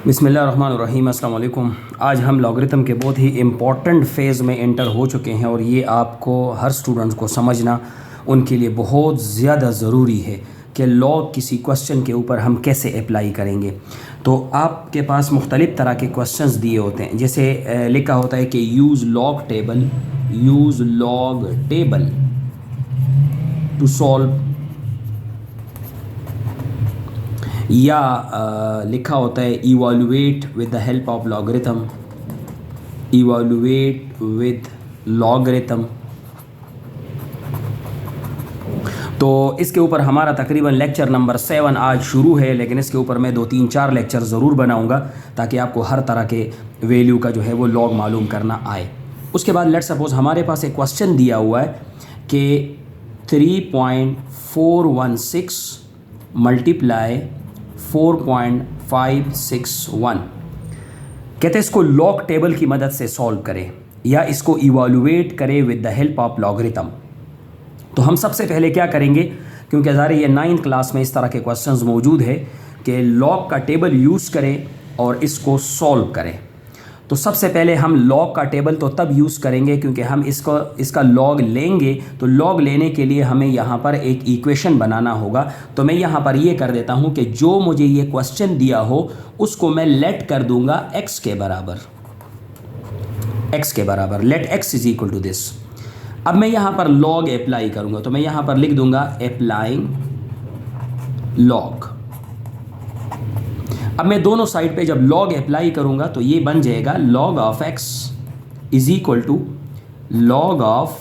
बिस्मिल्लाहिर्रहमानिर्रहीम, अस्सलाम वालेकुम। आज हम लॉगरिथम के बहुत ही इम्पॉर्टेंट फ़ेज़ में एंटर हो चुके हैं और ये आपको हर स्टूडेंट्स को समझना उनके लिए बहुत ज़्यादा ज़रूरी है कि लॉग किसी क्वेश्चन के ऊपर हम कैसे अप्लाई करेंगे। तो आपके पास मुख्तलिफ़ तरह के क्वेश्चंस दिए होते हैं, जैसे लिखा होता है कि use log table to solve, या लिखा होता है evaluate with the help of logarithm. तो इसके ऊपर हमारा तकरीबन लेक्चर नंबर 7 आज शुरू है, लेकिन इसके ऊपर मैं 2-3-4 लेक्चर ज़रूर बनाऊंगा ताकि आपको हर तरह के वैल्यू का जो है वो लॉग मालूम करना आए। उसके बाद लेट्स सपोज़ हमारे पास एक क्वेश्चन दिया हुआ है कि 3.416 मल्टीप्लाई 4.561, कहते हैं इसको लॉग टेबल की मदद से सॉल्व करें या इसको इवैल्यूएट करें with the help of logarithm. तो हम सबसे पहले क्या करेंगे, क्योंकि ज़ाहिर ये 9th क्लास में इस तरह के क्वेश्चंस मौजूद है कि लॉग का टेबल यूज़ करें और इसको सॉल्व करें। तो सबसे पहले हम लॉग का टेबल तो तब यूज़ करेंगे क्योंकि हम इसका लॉग लेंगे, तो लॉग लेने के लिए हमें यहाँ पर एक इक्वेशन बनाना होगा। तो मैं यहाँ पर ये कर देता हूँ कि जो मुझे ये क्वेश्चन दिया हो उसको मैं लेट कर दूँगा x के बराबर, let x is equal to this. अब मैं यहाँ पर लॉग अप्लाई करूँगा, तो मैं यहाँ पर लिख दूँगा अप्लाइंग लॉग। अब मैं दोनों साइड पे जब लॉग अप्लाई करूंगा तो ये बन जाएगा log of x is equal to log of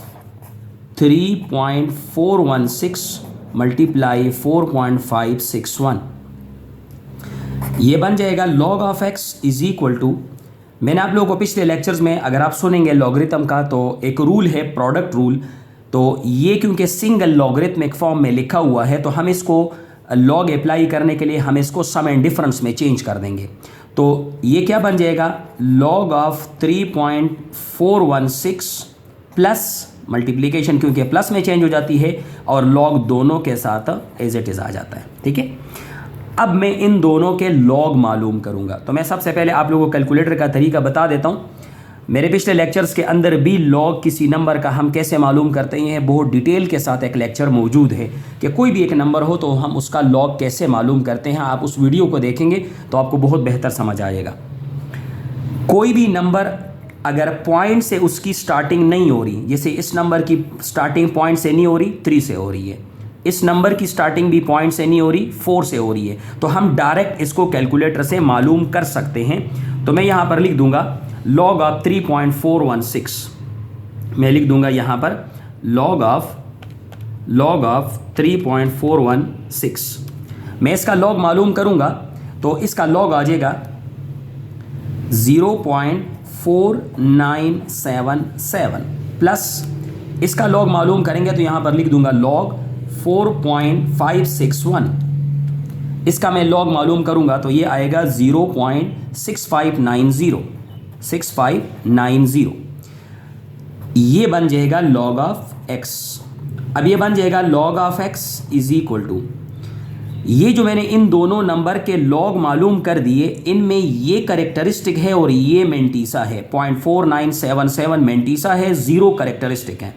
3.416 multiply 4.561। ये बन जाएगा log of x is equal to, मैंने आप लोगों को पिछले लेक्चर्स में अगर आप सुनेंगे लॉगरिथम का तो एक रूल है प्रोडक्ट रूल। तो ये क्योंकि सिंगल लॉगरिथमिक फॉर्म में लिखा हुआ है तो हम इसको लॉग अप्लाई करने के लिए हम इसको सम एंड डिफरेंस में चेंज कर देंगे। तो ये क्या बन जाएगा log ऑफ 3.416 प्लस मल्टीप्लिकेशन, क्योंकि प्लस में चेंज हो जाती है और लॉग दोनों के साथ एज इट इज़ आ जाता है। ठीक है, अब मैं इन दोनों के लॉग मालूम करूंगा। तो मैं सबसे पहले आप लोगों को कैलकुलेटर का तरीका बता देता हूं। मेरे पिछले लेक्चर्स के अंदर भी लॉग किसी नंबर का हम कैसे मालूम करते हैं बहुत डिटेल के साथ एक लेक्चर मौजूद है कि कोई भी एक नंबर हो तो हम उसका लॉग कैसे मालूम करते हैं। आप उस वीडियो को देखेंगे तो आपको बहुत बेहतर समझ आएगा। कोई भी नंबर अगर पॉइंट से उसकी स्टार्टिंग नहीं हो रही, जैसे इस नंबर की स्टार्टिंग पॉइंट से नहीं हो रही, 3 से हो रही है, इस नंबर की स्टार्टिंग भी पॉइंट से नहीं हो रही, 4 से हो रही है, तो हम डायरेक्ट इसको कैलकुलेटर से मालूम कर सकते हैं। तो मैं यहाँ पर लिख दूंगा log ऑफ 3.416, मैं लिख दूंगा यहाँ पर log ऑफ 3.416। मैं इसका log मालूम करूँगा तो इसका log आ जाएगा 0.4977 प्लस इसका log मालूम करेंगे तो यहाँ पर लिख दूंगा log 4.561। इसका मैं log मालूम करूँगा तो ये आएगा 0.6590। ये बन जाएगा log ऑफ x। अब ये बन जाएगा log of x is equal to, ये जो मैंने इन दोनों नंबर के log मालूम कर दिए, इनमें ये करेक्टरिस्टिक है और ये मेंटीसा है। 0.4977 मेंटीसा है, 0 करेक्टरिस्टिक है।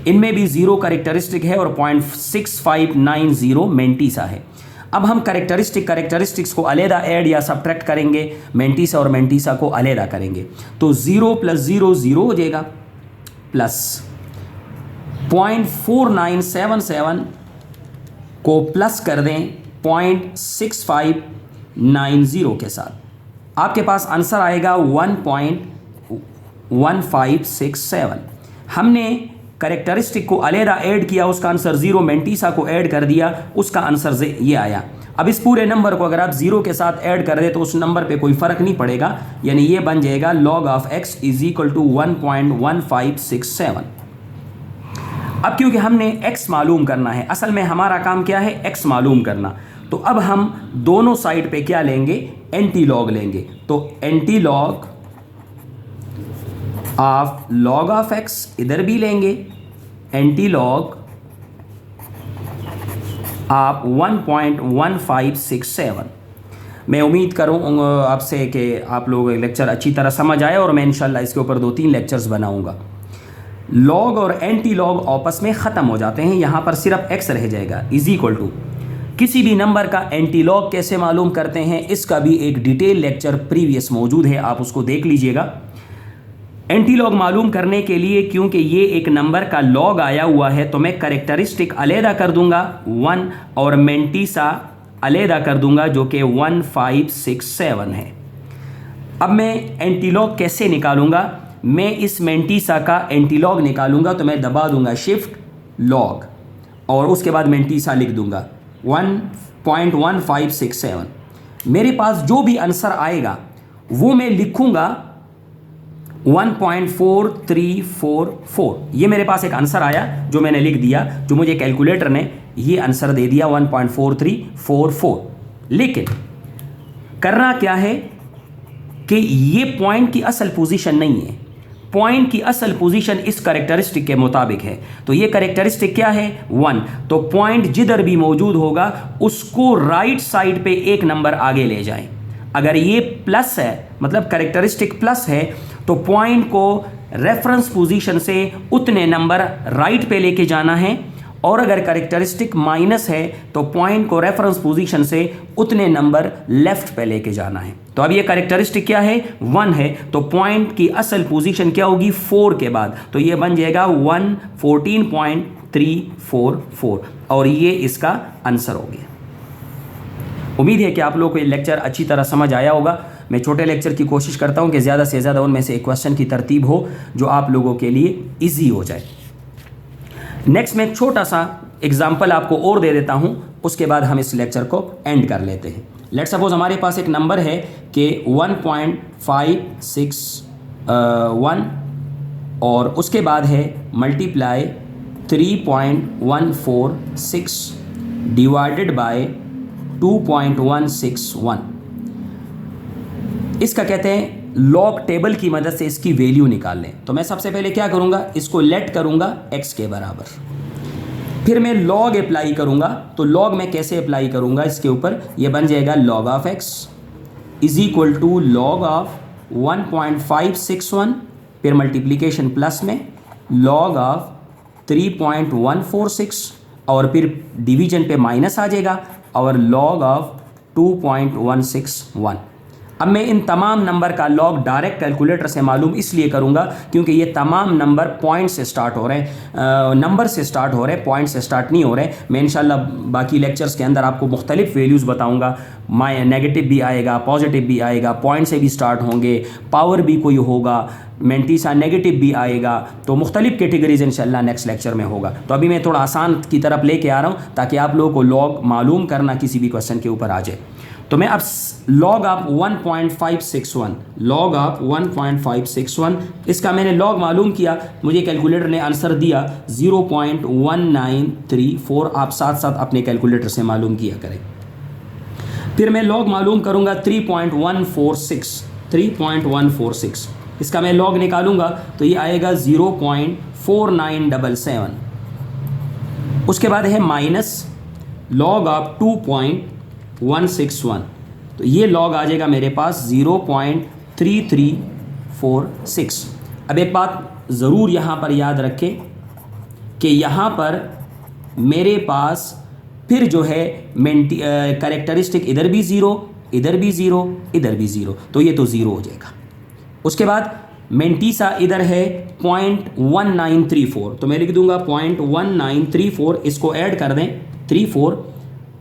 इनमें भी 0 करेक्टरिस्टिक है और 0.6590 मेंटीसा है। अब हम करेक्टरिस्टिक्स को अलहदा ऐड या सब्ट्रैक्ट करेंगे, मेंटीसा और मेंटीसा को अलहदा करेंगे। तो 0 + 0 0 हो जाएगा, प्लस 0.4977 को प्लस कर दें 0.6590 के साथ, आपके पास आंसर आएगा 1.1567। हमने करेक्टरिस्टिक को अलहदा ऐड किया, उसका आंसर 0, मेंटीसा को ऐड कर दिया, उसका आंसर ये आया। अब इस पूरे नंबर को अगर आप 0 के साथ ऐड कर दें तो उस नंबर पे कोई फ़र्क नहीं पड़ेगा, यानी ये बन जाएगा log of x is equal to 1.1567। अब क्योंकि हमने x मालूम करना है, असल में हमारा काम क्या है, x मालूम करना, तो अब हम दोनों साइड पे क्या लेंगे, एंटी लॉग लेंगे। तो anti log of log of x इधर भी लेंगे, एंटी लॉग ऑफ 1.1567। मैं उम्मीद करूँ आपसे कि आप लोग लेक्चर अच्छी तरह समझ आए और मैं इंशाल्लाह इसके ऊपर 2-3 लेक्चर्स बनाऊँगा। लॉग और एंटी लॉग आपस में ख़त्म हो जाते हैं, यहाँ पर सिर्फ एक्स रह जाएगा इज इक्वल टू। किसी भी नंबर का एंटी लॉग कैसे मालूम करते हैं इसका भी एक डिटेल लेक्चर प्रीवियस मौजूद है, आप उसको देख लीजिएगा। एंटी लॉग मालूम करने के लिए क्योंकि ये एक नंबर का लॉग आया हुआ है तो मैं करेक्टरिस्टिक अलहदा कर दूंगा 1 और मेंटीसा अलहदा कर दूंगा जो कि 1567 है। अब मैं एंटी लॉग कैसे निकालूंगा, मैं इस मेंटीसा का एंटी लॉग निकालूंगा तो मैं दबा दूंगा शिफ्ट लॉग और उसके बाद मेंटीसा लिख दूंगा 1.1567। मेरे पास जो भी आंसर आएगा वो मैं लिखूंगा 1.4344। ये मेरे पास एक आंसर आया जो मैंने लिख दिया, जो मुझे कैलकुलेटर ने ये आंसर दे दिया 1.4344। लेकिन करना क्या है कि ये पॉइंट की असल पोजीशन नहीं है, पॉइंट की असल पोजीशन इस करेक्टरिस्टिक के मुताबिक है। तो ये करेक्टरिस्टिक क्या है 1, तो पॉइंट जिधर भी मौजूद होगा उसको राइट साइड पे एक नंबर आगे ले जाएं। अगर ये प्लस है मतलब करेक्टरिस्टिक प्लस है तो पॉइंट को रेफरेंस पोजीशन से उतने नंबर राइट पे लेके जाना है, और अगर करेक्टरिस्टिक माइनस है तो पॉइंट को रेफरेंस पोजीशन से उतने नंबर लेफ्ट पे लेके जाना है। तो अब ये करेक्टरिस्टिक क्या है 1 है, तो पॉइंट की असल पोजीशन क्या होगी 4 के बाद, तो ये बन जाएगा 114.344 और ये इसका आंसर हो गया। उम्मीद है कि आप लोगों को ये लेक्चर अच्छी तरह समझ आया होगा। मैं छोटे लेक्चर की कोशिश करता हूं कि ज़्यादा से ज़्यादा उनमें से एक क्वेश्चन की तरतीब हो जो आप लोगों के लिए इजी हो जाए। नेक्स्ट मैं एक छोटा सा एग्जाम्पल आपको और दे देता हूं, उसके बाद हम इस लेक्चर को एंड कर लेते हैं। लेट सपोज हमारे पास एक नंबर है कि 1.561 और उसके बाद है मल्टीप्लाई 3.146 डिवाइडेड बाय 2.161। इसका कहते हैं लॉग टेबल की मदद से इसकी वैल्यू निकाल लें। तो मैं सबसे पहले क्या करूंगा, इसको लेट करूंगा x के बराबर, फिर मैं लॉग अप्लाई करूंगा। तो लॉग मैं कैसे अप्लाई करूंगा इसके ऊपर, ये बन जाएगा log of x is equal to log of 1.561, फिर मल्टीप्लीकेशन प्लस में log ऑफ 3.146 और फिर डिवीजन पे माइनस आ जाएगा और log ऑफ 2.161। अब मैं इन तमाम नंबर का लॉग डायरेक्ट कैलकुलेटर से मालूम इसलिए करूंगा क्योंकि ये तमाम नंबर पॉइंट से स्टार्ट हो रहे हैं, नंबर से स्टार्ट हो रहे हैं, पॉइंट से स्टार्ट नहीं हो रहे। मैं इंशाल्लाह बाकी लेक्चर्स के अंदर आपको मुख्तलिफ वैल्यूज़ बताऊंगा। नेगेटिव भी आएगा, पॉजिटिव भी आएगा, पॉइंट से भी स्टार्ट होंगे, पावर भी कोई होगा, मेंटीसा नेगेटिव भी आएगा। तो मुख्तलिफ कैटेगरीज इंशाल्लाह नेक्स्ट लेक्चर में होगा। तो अभी मैं थोड़ा आसान की तरफ लेके आ रहा हूँ ताकि आप लोगों को लॉग मालूम करना किसी भी क्वेश्चन के ऊपर आ जाए। तो मैं अब लॉग ऑफ 1.561, लॉग ऑफ 1.561 इसका मैंने लॉग मालूम किया, मुझे कैलकुलेटर ने आंसर दिया 0.1934। आप साथ साथ अपने कैलकुलेटर से मालूम किया करें। फिर मैं लॉग मालूम करूंगा 3.146, इसका मैं लॉग निकालूंगा तो ये आएगा 0.4977। उसके बाद है माइनस लॉग ऑफ 2.161, तो ये लॉग आ जाएगा मेरे पास 0.3346। अब एक बात ज़रूर यहाँ पर याद रखें कि यहाँ पर मेरे पास फिर जो है कैरेक्टरिस्टिक इधर भी ज़ीरो, इधर भी ज़ीरो, इधर भी ज़ीरो, तो ये तो ज़ीरो हो जाएगा। उसके बाद मेंटीसा इधर है 0.1934, तो मैं लिख दूंगा 0.1934, इसको ऐड कर दें 34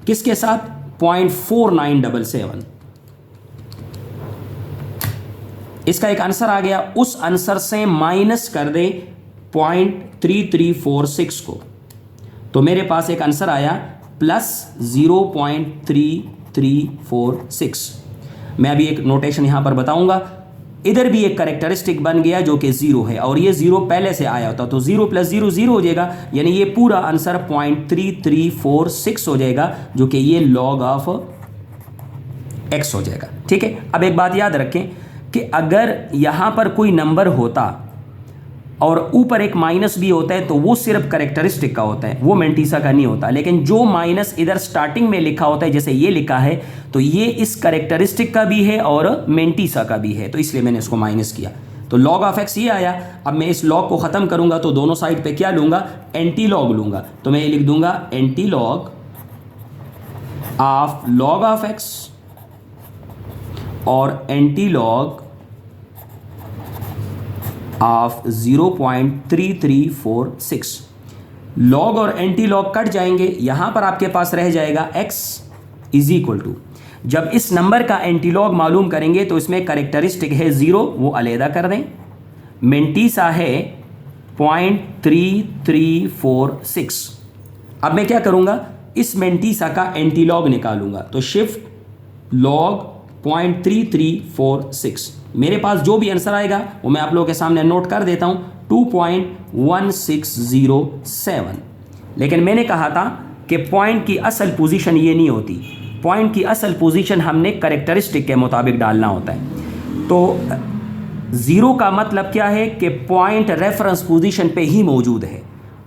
किसके साथ 0.4977। इसका एक आंसर आ गया, उस आंसर से माइनस कर दें 0.3346 को, तो मेरे पास एक आंसर आया प्लस 0.3346। मैं अभी एक नोटेशन यहां पर बताऊंगा। इधर भी एक कैरेक्टरिस्टिक बन गया जो कि 0 है और ये 0 पहले से आया होता, तो 0 + 0 0 हो जाएगा, यानी ये पूरा आंसर 0.3346 हो जाएगा जो कि ये लॉग ऑफ x हो जाएगा। ठीक है, अब एक बात याद रखें कि अगर यहाँ पर कोई नंबर होता और ऊपर एक माइनस भी होता है तो वो सिर्फ करेक्टरिस्टिक का होता है, वो मेंटिसा का नहीं होता। लेकिन जो माइनस इधर स्टार्टिंग में लिखा होता है, जैसे ये लिखा है, तो ये इस करेक्टरिस्टिक का भी है और मेंटिसा का भी है, तो इसलिए मैंने इसको माइनस किया। तो log ऑफ x ये आया। अब मैं इस log को ख़त्म करूंगा तो दोनों साइड पे क्या लूँगा, एंटी लॉग लूँगा। तो मैं ये लिख दूंगा anti log of log of x और एंटी लॉग ऑफ 0.3346। लॉग और एंटी लॉग कट जाएंगे, यहां पर आपके पास रह जाएगा x इज इक्वल टू, जब इस नंबर का एंटी लॉग मालूम करेंगे तो इसमें करेक्टरिस्टिक है 0, वो अलहदा कर दें, मेंटिसा है 0.3346। अब मैं क्या करूंगा, इस मेंटिसा का एंटी लॉग निकालूंगा, तो शिफ्ट लॉग 0.3346। मेरे पास जो भी आंसर आएगा वो मैं आप लोगों के सामने नोट कर देता हूं, 2.1607। लेकिन मैंने कहा था कि पॉइंट की असल पोजीशन ये नहीं होती, पॉइंट की असल पोजीशन हमने करेक्टरिस्टिक के मुताबिक डालना होता है। तो 0 का मतलब क्या है कि पॉइंट रेफरेंस पोजीशन पे ही मौजूद है।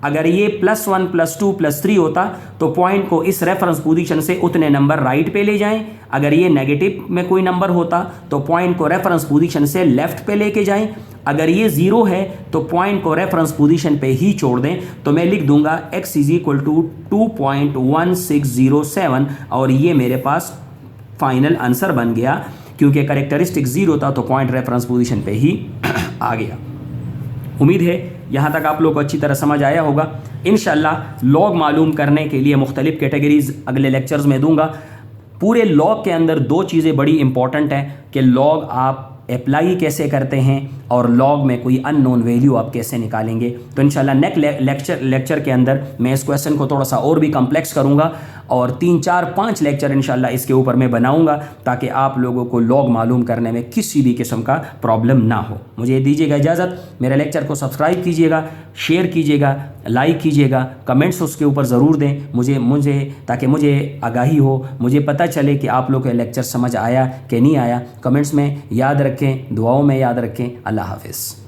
अगर ये +1 +2 +3 होता तो पॉइंट को इस रेफरेंस पोजीशन से उतने नंबर राइट पे ले जाएं। अगर ये नेगेटिव में कोई नंबर होता तो पॉइंट को रेफरेंस पोजीशन से लेफ्ट पे लेके जाएं। अगर ये 0 है तो पॉइंट को रेफरेंस पोजीशन पे ही छोड़ दें। तो मैं लिख दूंगा x इज इक्वल टू 2.1607 और ये मेरे पास फाइनल आंसर बन गया, क्योंकि करेक्टरिस्टिक 0 था तो पॉइंट रेफरेंस पोजीशन पे ही आ गया। उम्मीद है यहाँ तक आप लोग को अच्छी तरह समझ आया होगा। इंशाल्लाह लॉग मालूम करने के लिए मुख्तलिफ कैटेगरीज अगले लेक्चर्स में दूंगा। पूरे लॉग के अंदर 2 चीज़ें बड़ी इंपॉर्टेंट हैं कि लॉग आप अप्लाई कैसे करते हैं और लॉग में कोई अननोन वैल्यू आप कैसे निकालेंगे। तो इंशाल्लाह नेक्स्ट लेक्चर के अंदर मैं इस क्वेश्चन को थोड़ा सा और भी कम्प्लेक्स करूँगा और 3, 4, 5 लेक्चर इंशाल्लाह इसके ऊपर मैं बनाऊँगा, ताकि आप लोगों को लॉग मालूम करने में किसी भी किस्म का प्रॉब्लम ना हो। मुझे दीजिएगा इजाज़त, मेरे लेक्चर को सब्सक्राइब कीजिएगा, शेयर कीजिएगा, लाइक कीजिएगा, कमेंट्स उसके ऊपर ज़रूर दें मुझे ताकि मुझे आगाही हो, मुझे पता चले कि आप लोग का लेक्चर समझ आया कि नहीं आया। कमेंट्स में याद रखें, दुआओं में याद रखें। अल्लाह हाफ़िज़।